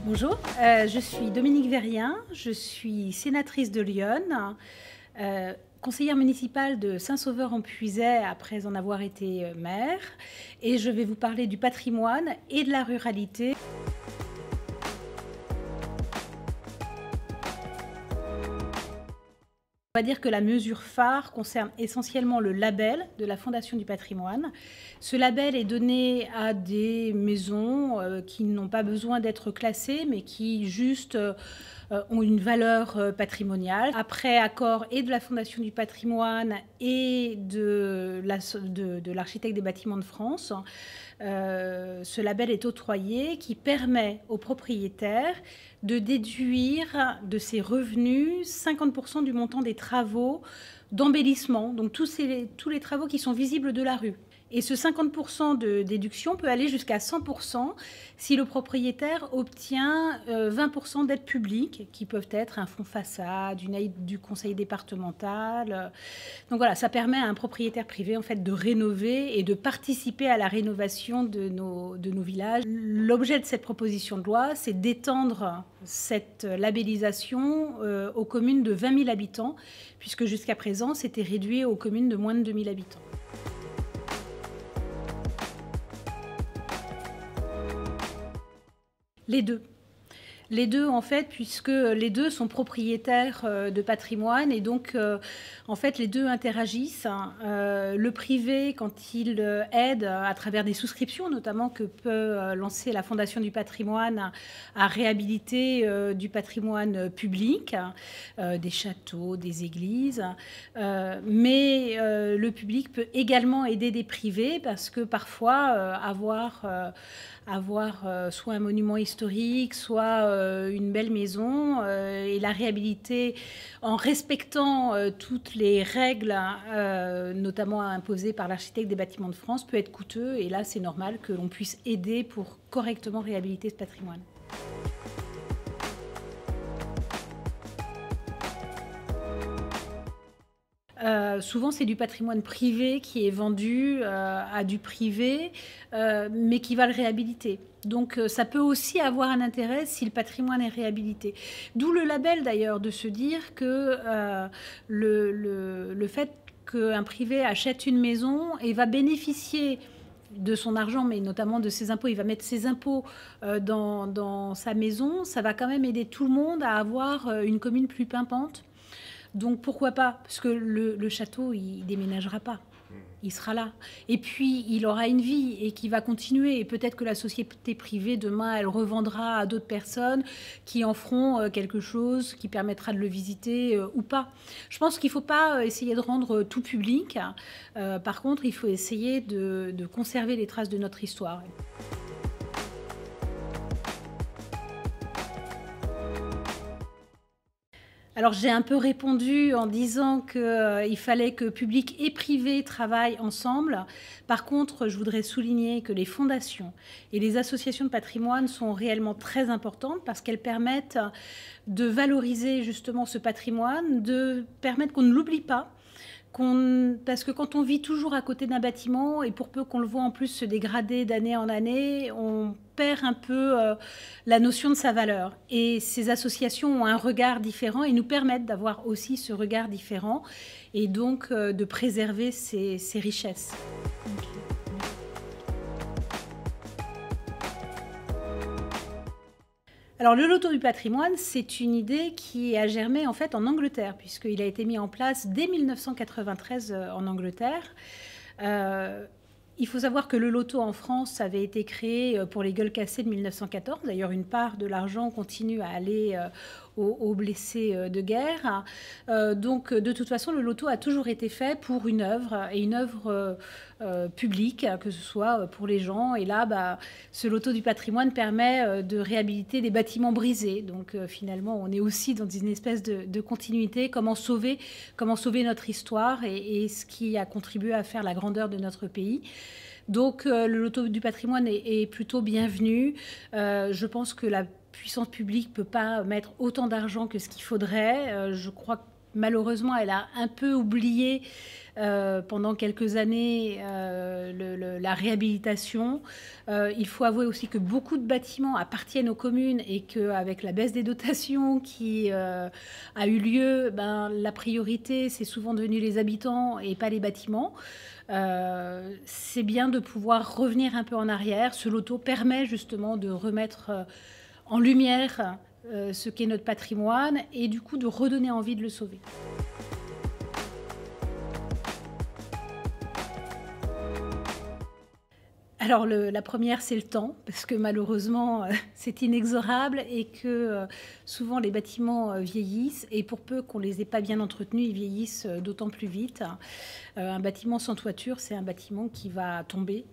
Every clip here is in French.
Bonjour, je suis Dominique Verrien, je suis sénatrice de l'Yonne, conseillère municipale de Saint-Sauveur-en-Puisaye après en avoir été maire, et je vais vous parler du patrimoine et de la ruralité. On va dire que la mesure phare concerne essentiellement le label de la Fondation du patrimoine. Ce label est donné à des maisons qui n'ont pas besoin d'être classées, mais qui juste ont une valeur patrimoniale. Après accord et de la Fondation du patrimoine et de l'architecte des bâtiments de France, ce label est octroyé qui permet aux propriétaires de déduire de ses revenus 50% du montant des travaux d'embellissement, donc tous les travaux qui sont visibles de la rue. Et ce 50% de déduction peut aller jusqu'à 100% si le propriétaire obtient 20% d'aides publiques, qui peuvent être un fonds façade, une aide du conseil départemental. Donc voilà, ça permet à un propriétaire privé en fait, de rénover et de participer à la rénovation de nos villages. L'objet de cette proposition de loi, c'est d'étendre cette labellisation aux communes de 20 000 habitants, puisque jusqu'à présent, c'était réduit aux communes de moins de 2 000 habitants. Les deux. Les deux, en fait, puisque les deux sont propriétaires de patrimoine et donc, en fait, les deux interagissent. Le privé, quand il aide à travers des souscriptions, notamment que peut lancer la Fondation du patrimoine à réhabiliter du patrimoine public, des châteaux, des églises. Mais le public peut également aider des privés parce que parfois, avoir soit un monument historique, soit une belle maison et la réhabiliter en respectant toutes les règles, notamment imposées par l'architecte des bâtiments de France, peut être coûteux. Et là, c'est normal que l'on puisse aider pour correctement réhabiliter ce patrimoine. Souvent, c'est du patrimoine privé qui est vendu à du privé, mais qui va le réhabiliter. Donc, ça peut aussi avoir un intérêt si le patrimoine est réhabilité. D'où le label, d'ailleurs, de se dire que le fait qu'un privé achète une maison et va bénéficier de son argent, mais notamment de ses impôts, il va mettre ses impôts dans sa maison, ça va quand même aider tout le monde à avoir une commune plus pimpante. Donc pourquoi pas? Parce que le château, il déménagera pas. Il sera là. Et puis, il aura une vie et qui va continuer. Et peut-être que la société privée, demain, elle revendra à d'autres personnes qui en feront quelque chose qui permettra de le visiter ou pas. Je pense qu'il ne faut pas essayer de rendre tout public. Par contre, il faut essayer de conserver les traces de notre histoire. Alors j'ai un peu répondu en disant qu'il fallait que public et privé travaillent ensemble. Par contre, je voudrais souligner que les fondations et les associations de patrimoine sont réellement très importantes parce qu'elles permettent de valoriser justement ce patrimoine, de permettre qu'on ne l'oublie pas. Parce que quand on vit toujours à côté d'un bâtiment, et pour peu qu'on le voit en plus se dégrader d'année en année, on perd un peu la notion de sa valeur. Et ces associations ont un regard différent et nous permettent d'avoir aussi ce regard différent et donc de préserver ces richesses. Alors le loto du patrimoine, c'est une idée qui a germé en fait en Angleterre, puisqu'il a été mis en place dès 1993 en Angleterre. Il faut savoir que le loto en France avait été créé pour les gueules cassées de 1914. D'ailleurs, une part de l'argent continue à aller aux blessés de guerre. Donc, de toute façon, le loto a toujours été fait pour une œuvre, et une œuvre publique, que ce soit pour les gens. Et là, ce loto du patrimoine permet de réhabiliter des bâtiments brisés. Donc, finalement, on est aussi dans une espèce de continuité. Comment sauver notre histoire et ce qui a contribué à faire la grandeur de notre pays. Donc le loto du patrimoine est plutôt bienvenu. Je pense que la puissance publique ne peut pas mettre autant d'argent que ce qu'il faudrait. Je crois Malheureusement, elle a un peu oublié pendant quelques années la réhabilitation. Il faut avouer aussi que beaucoup de bâtiments appartiennent aux communes et qu'avec la baisse des dotations qui a eu lieu, la priorité, c'est souvent devenu les habitants et pas les bâtiments. C'est bien de pouvoir revenir un peu en arrière. Ce loto permet justement de remettre en lumière ce qu'est notre patrimoine et du coup de redonner envie de le sauver. Alors la première, c'est le temps, parce que malheureusement, c'est inexorable et que souvent les bâtiments vieillissent et pour peu qu'on les ait pas bien entretenus, ils vieillissent d'autant plus vite. Un bâtiment sans toiture, c'est un bâtiment qui va tomber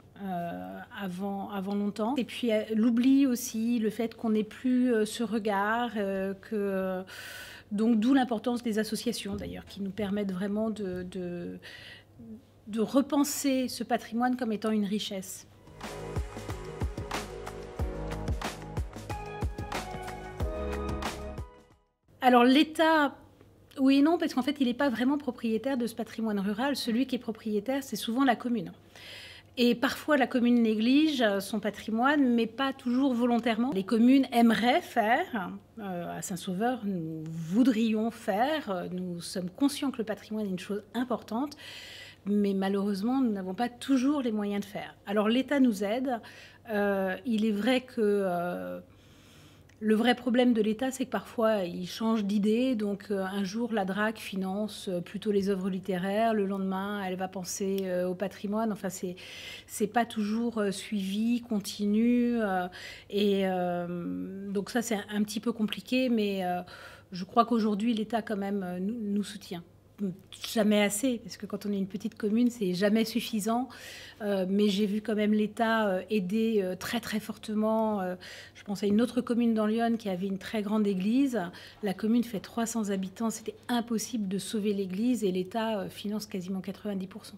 avant longtemps. Et puis l'oubli aussi, le fait qu'on n'ait plus ce regard, donc d'où l'importance des associations d'ailleurs, qui nous permettent vraiment de repenser ce patrimoine comme étant une richesse. Alors l'État, oui et non, parce qu'en fait, il n'est pas vraiment propriétaire de ce patrimoine rural. Celui qui est propriétaire, c'est souvent la commune. Et parfois, la commune néglige son patrimoine, mais pas toujours volontairement. Les communes aimeraient faire, à Saint-Sauveur, nous voudrions faire, nous sommes conscients que le patrimoine est une chose importante, mais malheureusement, nous n'avons pas toujours les moyens de faire. Alors l'État nous aide. Il est vrai que le vrai problème de l'État, c'est que parfois, il change d'idée. Donc, un jour, la DRAC finance plutôt les œuvres littéraires. Le lendemain, elle va penser au patrimoine. Enfin, c'est pas toujours suivi, continu. Donc ça, c'est un petit peu compliqué. Mais je crois qu'aujourd'hui, l'État, quand même, nous soutient. Jamais assez, parce que quand on est une petite commune, c'est jamais suffisant. Mais j'ai vu quand même l'État aider très très fortement. Je pense à une autre commune dans l'Yonne qui avait une très grande église. La commune fait 300 habitants. C'était impossible de sauver l'église et l'État finance quasiment 90%.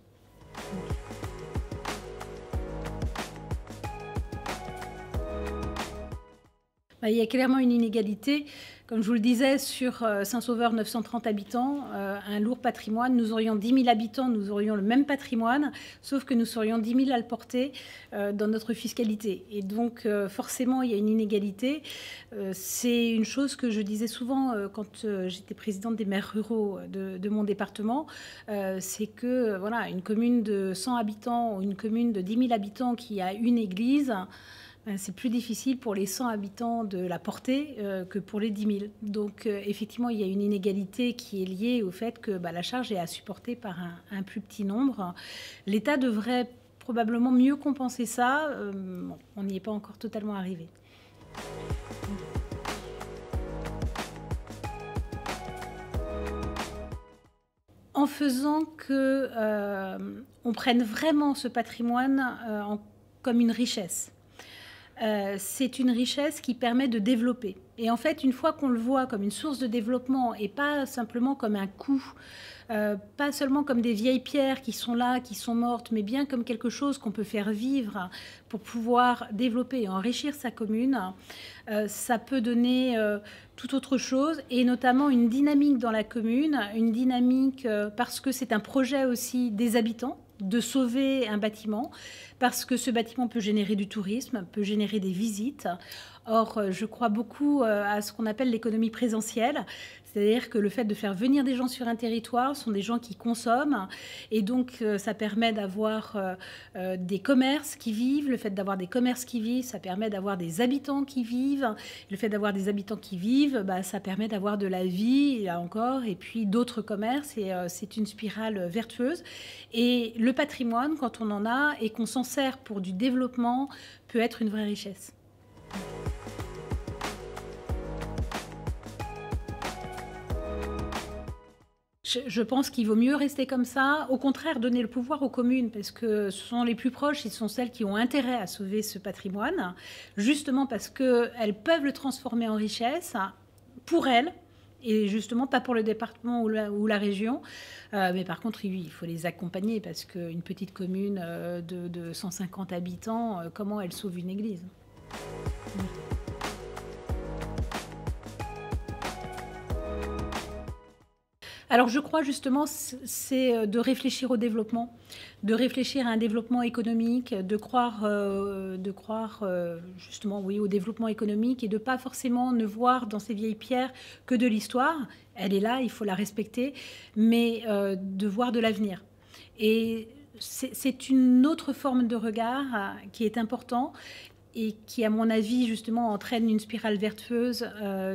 Il y a clairement une inégalité. Comme je vous le disais, sur Saint-Sauveur, 930 habitants, un lourd patrimoine. Nous aurions 10 000 habitants, nous aurions le même patrimoine, sauf que nous serions 10 000 à le porter dans notre fiscalité. Et donc, forcément, il y a une inégalité. C'est une chose que je disais souvent quand j'étais présidente des maires ruraux de mon département. C'est que, voilà, une commune de 100 habitants ou une commune de 10 000 habitants qui a une église, c'est plus difficile pour les 100 habitants de la porter que pour les 10 000. Donc, effectivement, il y a une inégalité qui est liée au fait que la charge est à supporter par un plus petit nombre. L'État devrait probablement mieux compenser ça. Bon, on n'y est pas encore totalement arrivé. En faisant qu'on prenne vraiment ce patrimoine comme une richesse. C'est une richesse qui permet de développer. Et en fait, une fois qu'on le voit comme une source de développement et pas simplement comme un coût, pas seulement comme des vieilles pierres qui sont là, qui sont mortes, mais bien comme quelque chose qu'on peut faire vivre pour pouvoir développer et enrichir sa commune, ça peut donner tout autre chose et notamment une dynamique dans la commune, une dynamique parce que c'est un projet aussi des habitants, de sauver un bâtiment, parce que ce bâtiment peut générer du tourisme, peut générer des visites. Or, je crois beaucoup à ce qu'on appelle l'économie présentielle, c'est-à-dire que le fait de faire venir des gens sur un territoire sont des gens qui consomment, et donc ça permet d'avoir des commerces qui vivent. Le fait d'avoir des commerces qui vivent, ça permet d'avoir des habitants qui vivent. Le fait d'avoir des habitants qui vivent, ça permet d'avoir de la vie, là encore, et puis d'autres commerces, et c'est une spirale vertueuse. Et le patrimoine, quand on en a et qu'on s'en sert pour du développement, peut être une vraie richesse. Je pense qu'il vaut mieux rester comme ça. Au contraire, donner le pouvoir aux communes, parce que ce sont les plus proches, ce sont celles qui ont intérêt à sauver ce patrimoine, justement parce qu'elles peuvent le transformer en richesse pour elles, et justement pas pour le département ou la région. Mais par contre, oui, il faut les accompagner, parce qu'une petite commune de 150 habitants, comment elle sauve une église ? Alors je crois justement, c'est de réfléchir au développement, de réfléchir à un développement économique, de croire justement, oui, au développement économique et de pas forcément ne voir dans ces vieilles pierres que de l'histoire. Elle est là, il faut la respecter, mais de voir de l'avenir. Et c'est une autre forme de regard qui est important et qui, à mon avis, justement, entraîne une spirale vertueuse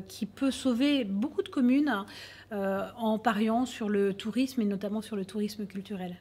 qui peut sauver beaucoup de communes en pariant sur le tourisme et notamment sur le tourisme culturel.